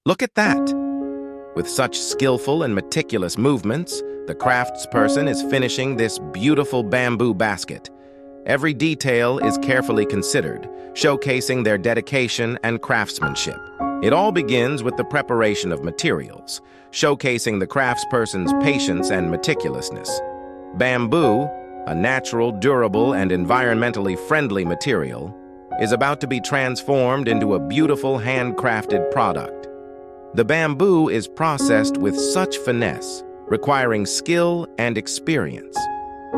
Look at that! With such skillful and meticulous movements, the craftsperson is finishing this beautiful bamboo basket. Every detail is carefully considered, showcasing their dedication and craftsmanship. It all begins with the preparation of materials, showcasing the craftsperson's patience and meticulousness. Bamboo, a natural, durable, and environmentally friendly material, is about to be transformed into a beautiful handcrafted product. The bamboo is processed with such finesse, requiring skill and experience.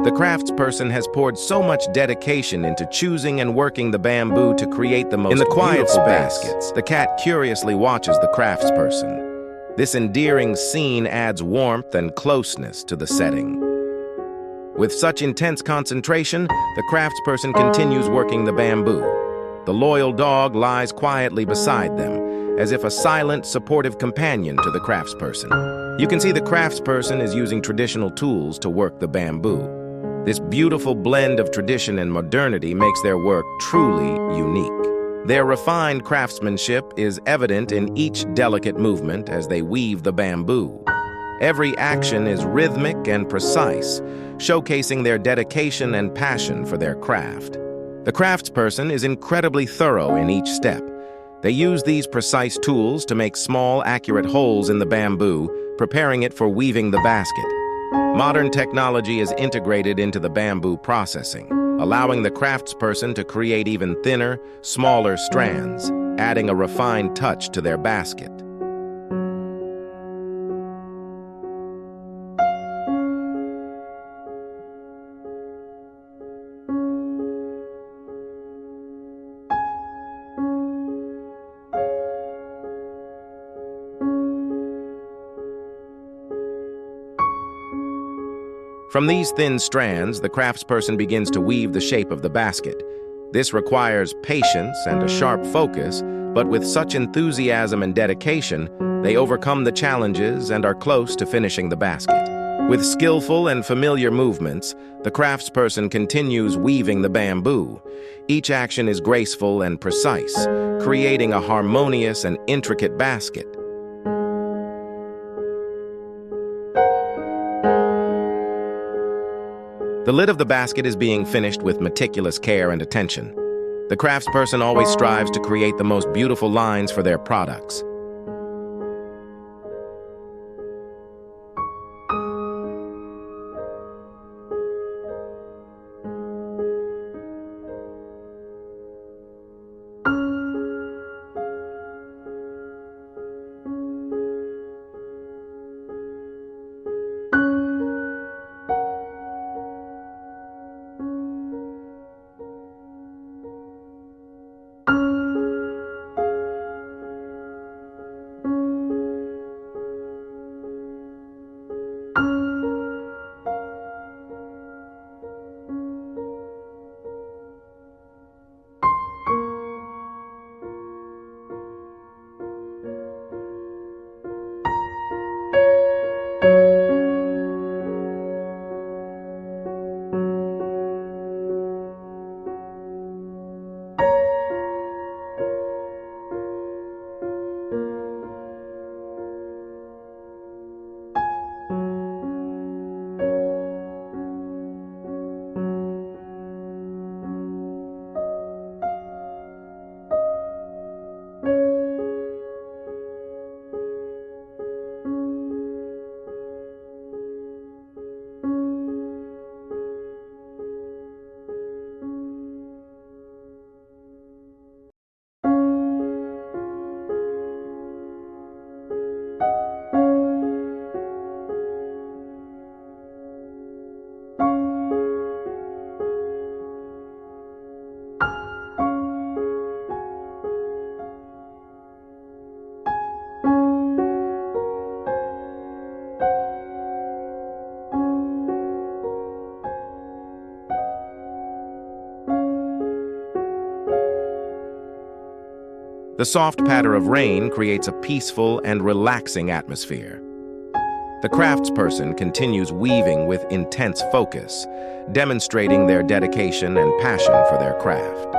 The craftsperson has poured so much dedication into choosing and working the bamboo to create the most beautiful baskets. The cat curiously watches the craftsperson. This endearing scene adds warmth and closeness to the setting. With such intense concentration, the craftsperson continues working the bamboo. The loyal dog lies quietly beside them, as if a silent, supportive companion to the craftsperson. You can see the craftsperson is using traditional tools to work the bamboo. This beautiful blend of tradition and modernity makes their work truly unique. Their refined craftsmanship is evident in each delicate movement as they weave the bamboo. Every action is rhythmic and precise, showcasing their dedication and passion for their craft. The craftsperson is incredibly thorough in each step. They use these precise tools to make small, accurate holes in the bamboo, preparing it for weaving the basket. Modern technology is integrated into the bamboo processing, allowing the craftsperson to create even thinner, smaller strands, adding a refined touch to their basket. From these thin strands, the craftsperson begins to weave the shape of the basket. This requires patience and a sharp focus, but with such enthusiasm and dedication, they overcome the challenges and are close to finishing the basket. With skillful and familiar movements, the craftsperson continues weaving the bamboo. Each action is graceful and precise, creating a harmonious and intricate basket. The lid of the basket is being finished with meticulous care and attention. The craftsperson always strives to create the most beautiful lines for their products. The soft patter of rain creates a peaceful and relaxing atmosphere. The craftsperson continues weaving with intense focus, demonstrating their dedication and passion for their craft.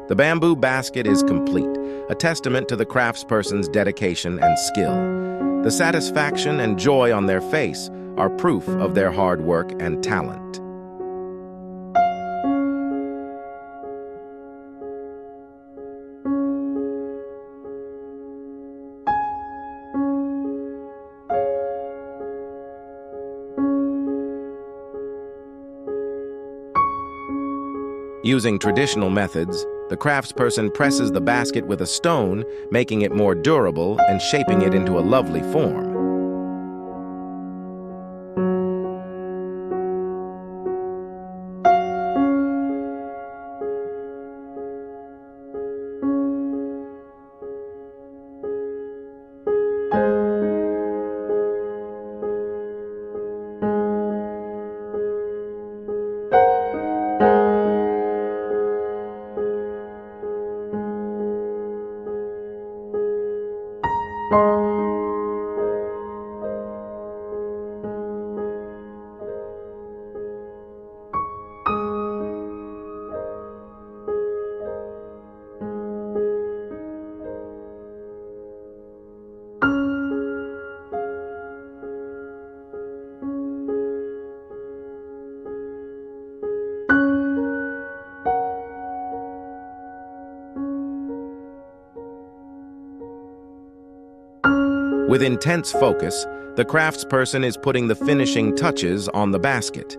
The bamboo basket is complete, a testament to the craftsperson's dedication and skill. The satisfaction and joy on their face are proof of their hard work and talent. Using traditional methods, the craftsperson presses the basket with a stone, making it more durable and shaping it into a lovely form. With intense focus, the craftsperson is putting the finishing touches on the basket.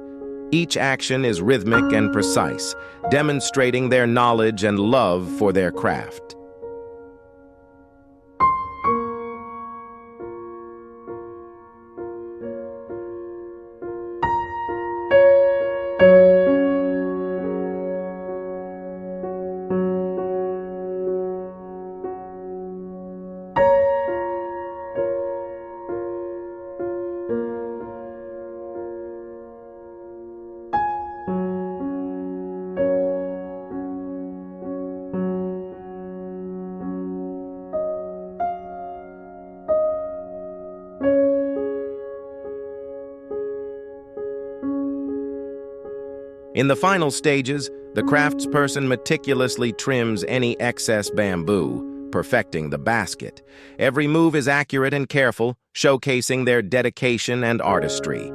Each action is rhythmic and precise, demonstrating their knowledge and love for their craft. In the final stages, the craftsperson meticulously trims any excess bamboo, perfecting the basket. Every move is accurate and careful, showcasing their dedication and artistry.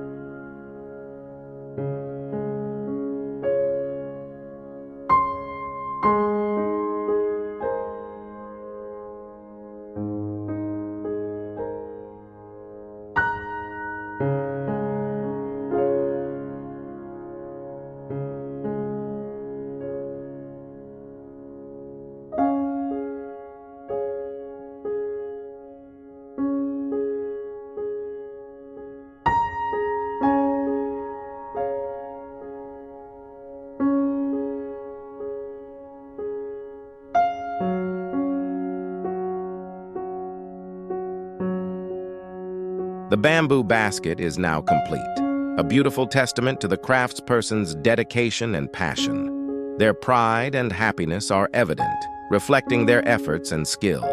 The bamboo basket is now complete, a beautiful testament to the craftsperson's dedication and passion. Their pride and happiness are evident, reflecting their efforts and skill.